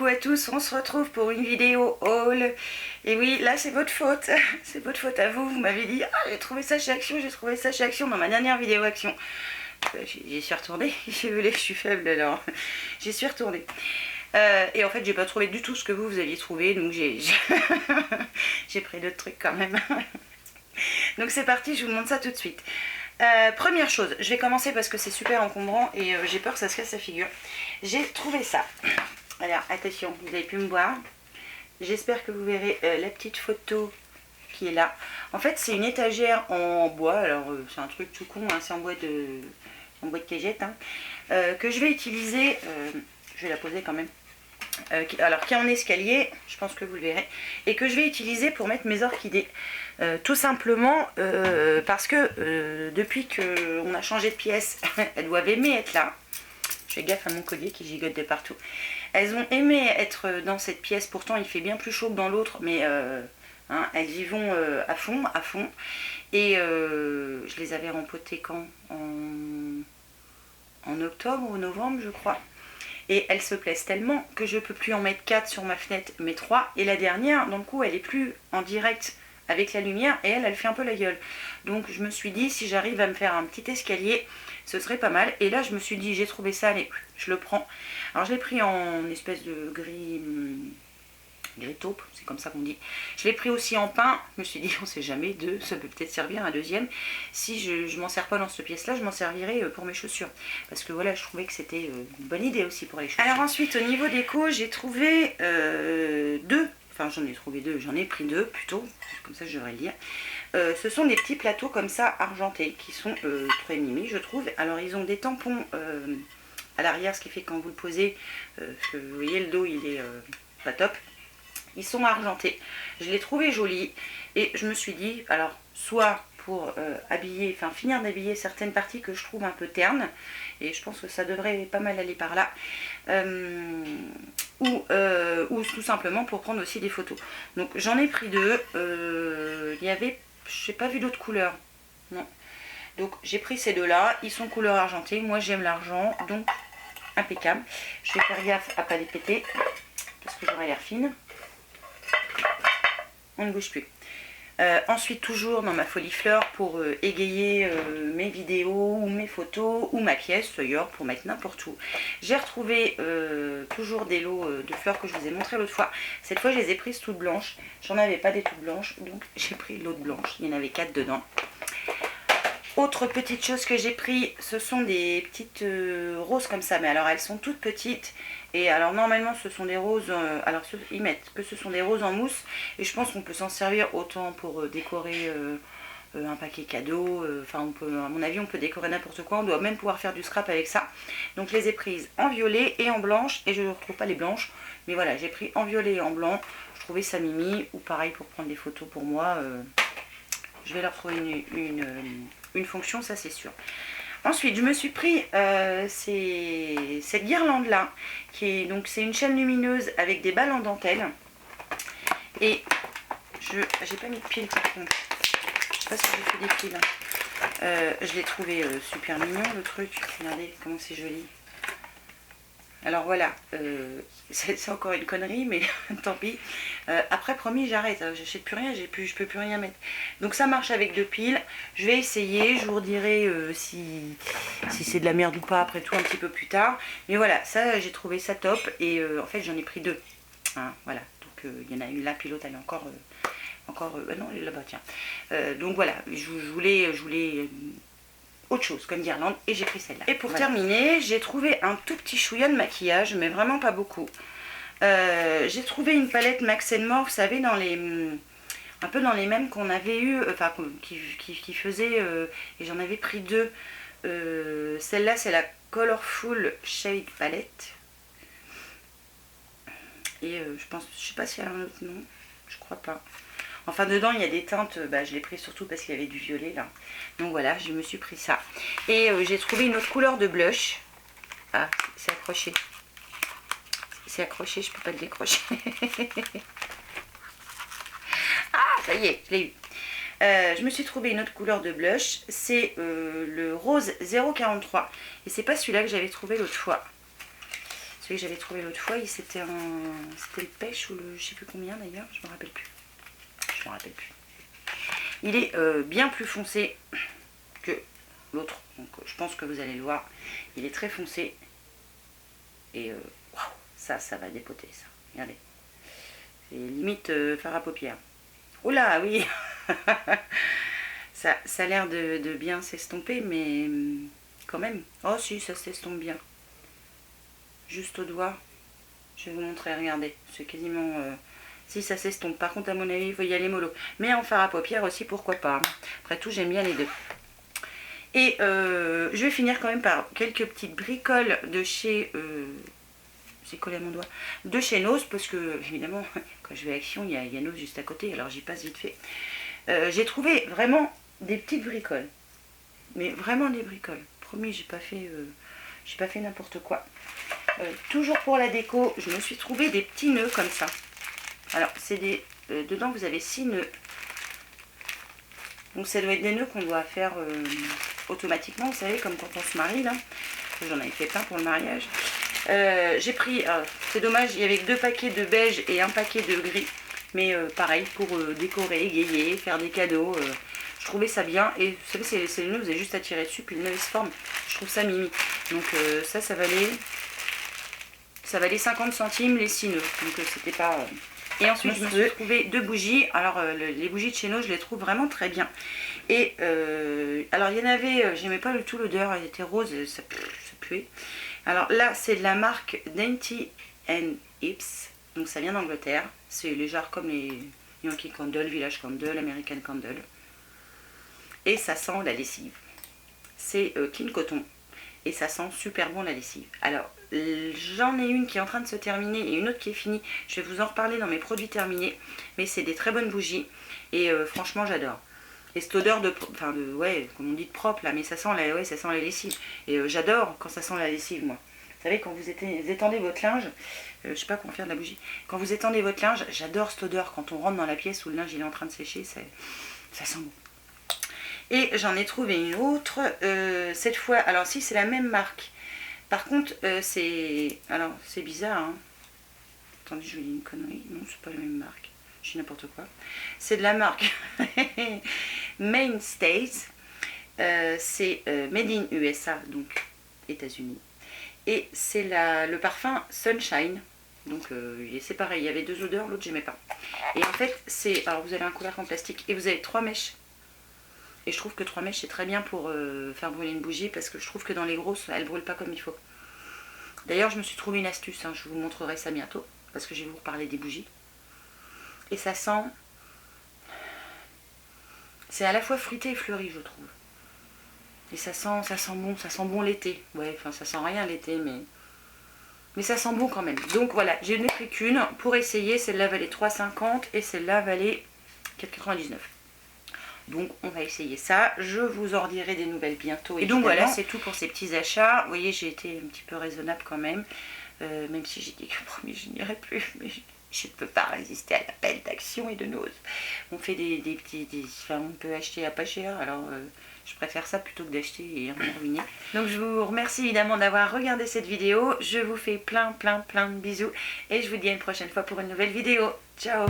coucou à tous, on se retrouve pour une vidéo haul. Et oui, là c'est votre faute, c'est votre faute à vous. Vous m'avez dit, ah j'ai trouvé ça chez Action, j'ai trouvé ça chez Action dans ma dernière vidéo Action. J'y suis retournée, j'ai vu que je suis faible alors, j'y suis retournée. Et en fait j'ai pas trouvé du tout ce que vous aviez trouvé, donc j'ai pris d'autres trucs quand même. Donc c'est parti, je vous montre ça tout de suite. Première chose, je vais commencer parce que c'est super encombrant et j'ai peur que ça se casse la figure. J'ai trouvé ça. Alors attention, vous avez pu me voir. J'espère que vous verrez la petite photo qui est là. En fait c'est une étagère en bois, alors c'est un truc tout con, hein, c'est en bois de cagette, hein, que je vais utiliser, je vais la poser quand même. Alors qui est en escalier, je pense que vous le verrez, et que je vais utiliser pour mettre mes orchidées. Tout simplement parce que depuis qu'on a changé de pièce, elles doivent aimer être là. Je fais gaffe à mon collier qui gigote de partout. Elles ont aimé être dans cette pièce, pourtant il fait bien plus chaud que dans l'autre, mais hein, elles y vont à fond. Et je les avais rempotées quand en octobre ou novembre, je crois. Et elles se plaisent tellement que je ne peux plus en mettre 4 sur ma fenêtre, mais 3. Et la dernière, dans le coup, elle est plus en direct avec la lumière et elle fait un peu la gueule. Donc je me suis dit, si j'arrive à me faire un petit escalier, ce serait pas mal. Et là, je me suis dit, j'ai trouvé ça, allez, je le prends. Alors je l'ai pris en espèce de gris taupe, c'est comme ça qu'on dit. Je l'ai pris aussi en pain. Je me suis dit, on sait jamais, ça peut peut-être servir un deuxième. Si je m'en sers pas dans cette pièce-là, je m'en servirai pour mes chaussures. Parce que voilà, je trouvais que c'était une bonne idée aussi pour les chaussures. Alors ensuite, au niveau déco, j'ai trouvé deux. Enfin, j'en ai trouvé deux, j'en ai pris deux plutôt, comme ça je devrais le dire. Ce sont des petits plateaux comme ça argentés qui sont très mimi, je trouve. Alors ils ont des tampons à l'arrière, ce qui fait que quand vous le posez, parce que vous voyez le dos il est pas top. Ils sont argentés. Je l'ai trouvé joli et je me suis dit, alors soit pour habiller, enfin finir d'habiller certaines parties que je trouve un peu ternes, et je pense que ça devrait pas mal aller par là, ou tout simplement pour prendre aussi des photos. Donc j'en ai pris deux. Il y avait, je n'ai pas vu d'autres couleurs, non. Donc j'ai pris ces deux là, ils sont couleur argentée, moi j'aime l'argent, donc impeccable. Je vais faire gaffe à pas les péter parce que j'aurai l'air fine. On ne bouge plus. Ensuite, toujours dans ma folie fleur pour égayer mes vidéos ou mes photos ou ma pièce d'ailleurs pour mettre n'importe où. J'ai retrouvé toujours des lots de fleurs que je vous ai montré l'autre fois. Cette fois, je les ai prises toutes blanches. J'en avais pas des toutes blanches, donc j'ai pris l'autre blanche. Il y en avait 4 dedans. Autre petite chose que j'ai pris, ce sont des petites roses comme ça, mais alors elles sont toutes petites. Et alors normalement ce sont des roses, alors ils mettent que ce sont des roses en mousse. Et je pense qu'on peut s'en servir autant pour décorer un paquet cadeau. Enfin on peut, à mon avis on peut décorer n'importe quoi, on doit même pouvoir faire du scrap avec ça. Donc je les ai prises en violet et en blanche, et je ne retrouve pas les blanches. Mais voilà, j'ai pris en violet et en blanc, je trouvais ça mimi, ou pareil pour prendre des photos pour moi. Je vais leur trouver une fonction, ça c'est sûr. Ensuite, je me suis pris cette guirlande là, qui est donc c'est une chaîne lumineuse avec des balles en dentelle. Et j'ai pas mis de piles par contre. Je sais pas si j'ai fait des piles. Je l'ai trouvé super mignon le truc. Regardez comment c'est joli. Alors voilà, c'est encore une connerie, mais tant pis. Après, promis, j'arrête. J'achète plus rien, je peux plus rien mettre. Donc ça marche avec 2 piles. Je vais essayer, je vous redirai si c'est de la merde ou pas, après tout, un petit peu plus tard. Mais voilà, ça, j'ai trouvé ça top. Et en fait, j'en ai pris 2. Hein, voilà, donc il y en a une là, puis l'autre, elle est encore non, elle est là-bas, tiens. Donc voilà, je voulais autre chose comme guirlande, et j'ai pris celle-là. Et pour terminer, j'ai trouvé un tout petit chouïa de maquillage, mais vraiment pas beaucoup. J'ai trouvé une palette Max & More, vous savez, dans les un peu dans les mêmes qu'on avait eu, enfin qui faisaient, et j'en avais pris 2. Celle-là, c'est la Colorful Shade Palette. Et je sais pas s'il y a un autre nom, je crois pas. Enfin dedans il y a des teintes, je l'ai pris surtout parce qu'il y avait du violet là. Donc voilà, je me suis pris ça. Et j'ai trouvé une autre couleur de blush. Ah, c'est accroché. C'est accroché, je peux pas le décrocher. Ah, ça y est, je l'ai eu. Je me suis trouvé une autre couleur de blush. C'est le rose 043. Et c'est pas celui-là que j'avais trouvé l'autre fois. celui que j'avais trouvé l'autre fois, c'était le pêche ou le je sais plus combien d'ailleurs, je me rappelle plus. Je me rappelle plus. Il est bien plus foncé que l'autre, donc je pense que vous allez le voir. Il est très foncé et wow, ça va dépoter ça. Regardez, c'est limite fard à paupières. Oula, oui. ça a l'air de bien s'estomper, mais quand même. Oh si, ça s'estompe bien. Juste au doigt. Je vais vous montrer, regardez. C'est quasiment... si ça s'estompe. Par contre, à mon avis, il faut y aller mollo. Mais en fard à paupières aussi, pourquoi pas. Après tout, j'aime bien les deux. Et je vais finir quand même par quelques petites bricoles de chez... c'est collé à mon doigt. De chez Nose, parce que, évidemment, quand je vais à Action, il y a Nose juste à côté. Alors, j'y passe vite fait. J'ai trouvé vraiment des petites bricoles. Mais vraiment des bricoles. Promis, j'ai pas fait n'importe quoi. Toujours pour la déco, je me suis trouvé des petits nœuds comme ça. Alors, c'est des... dedans, vous avez 6 nœuds. Donc, ça doit être des nœuds qu'on doit faire automatiquement, vous savez, comme quand on se marie, là. J'en avais fait plein pour le mariage. J'ai pris... c'est dommage, il y avait que 2 paquets de beige et un paquet de gris. Mais pareil, pour décorer, égayer, faire des cadeaux... je trouvais ça bien. Et vous savez, c'est le nœud, vous avez juste à tirer dessus, puis le nœud il se forme. Je trouve ça mimi. Donc, ça valait 50 centimes les 6 nœuds. Donc, c'était pas... Et ensuite, je me suis trouvé 2 bougies. Alors, les bougies de chez nous, je les trouve vraiment très bien. Et, alors, il y en avait... j'aimais pas du tout l'odeur. Elle était rose, ça puait. Alors, là, c'est de la marque Dainty and Hips. Donc, ça vient d'Angleterre. C'est les genres comme les Yankee Candle, Village Candle, American Candle. Et ça sent la lessive. C'est clean coton. Et ça sent super bon la lessive. Alors, j'en ai une qui est en train de se terminer et une autre qui est finie. Je vais vous en reparler dans mes produits terminés. Mais c'est des très bonnes bougies. Et franchement, j'adore. Et cette odeur ouais, comme on dit de propre là, mais ça sent la lessive. Et j'adore quand ça sent la lessive, moi. Vous savez, quand vous étendez votre linge, je sais pas comment faire de la bougie. Quand vous étendez votre linge, j'adore cette odeur. Quand on rentre dans la pièce où le linge il est en train de sécher, ça sent bon. Et j'en ai trouvé une autre, cette fois, alors si c'est la même marque, par contre c'est bizarre, hein. Attendez, je vous dis une connerie, non c'est pas la même marque, je dis n'importe quoi, c'est de la marque Mainstay, c'est Made in USA, donc États-Unis, et c'est le parfum Sunshine, donc c'est pareil, il y avait 2 odeurs, l'autre j'aimais pas, et en fait alors vous avez un couvercle en plastique, et vous avez 3 mèches. Et je trouve que 3 mèches c'est très bien pour faire brûler une bougie parce que je trouve que dans les grosses elles brûlent pas comme il faut. D'ailleurs je me suis trouvé une astuce, hein, je vous montrerai ça bientôt parce que je vais vous reparler des bougies. Et ça sent... c'est à la fois fruité et fleuri je trouve. Et ça sent bon l'été. Ouais, enfin ça sent rien l'été mais ça sent bon quand même. Donc voilà, j'ai n'ai pris qu'une pour essayer, celle-là valait 3,50 et celle-là valait 4,99. Donc on va essayer ça, je vous en dirai des nouvelles bientôt. Et donc voilà, c'est tout pour ces petits achats. Vous voyez, j'ai été un petit peu raisonnable quand même. Même si j'ai dit que promis je n'irai plus, mais je ne peux pas résister à l'appel d'Action et de Nose. On fait on peut acheter à pas cher, alors je préfère ça plutôt que d'acheter et en ruiner. Donc je vous remercie évidemment d'avoir regardé cette vidéo. Je vous fais plein de bisous et je vous dis à une prochaine fois pour une nouvelle vidéo. Ciao!